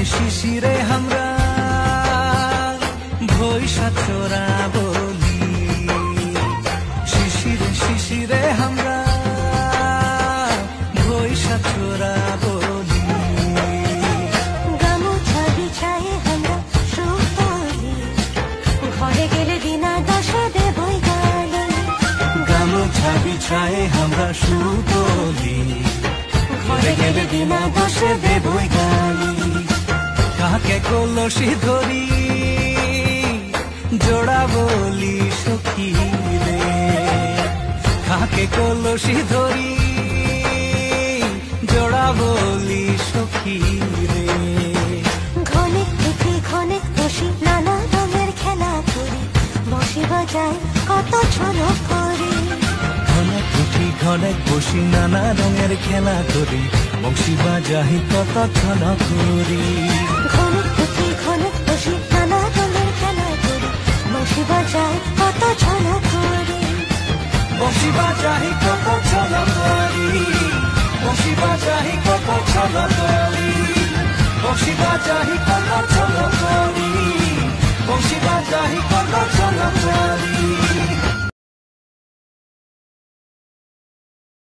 শিশিরে আমরা ভৈষা চোরা বলি, শিশিরে শিশিরে আমরা ভৈষা চোরা বলি। গামুছা বিছায়ে আমরা সুখ বলি, ঘরে গেলে দিনা দশে দেবই গালি। গামুছা বিছায়ে আমরা সুখ বলি, ঘরে গেলে দিনা দশে দেবই গালি। কাকে কলসি ধরি জোড়া বলি সখী রে, কাকে কলসি ধরি জোড়া বলি সখী রে। ঘনেক পিঠি ঘনেক বসি নানা রঙের খেলা করি, বসি বাজাই কত ছলক করি। ঘনেক উঠি ঘনেক বসি নানা রঙের খেলা করি, বংশী বাজাই কত ছলক করি। ঘনেক পিঠি ঘনেক বসি নানা রঙের খেলা করি, বসি বাজাই কত ছলক করি। বংশী বাজাই কত ছলক করি, বংশী বাজাই কত ছলক করি, বংশী বাজাই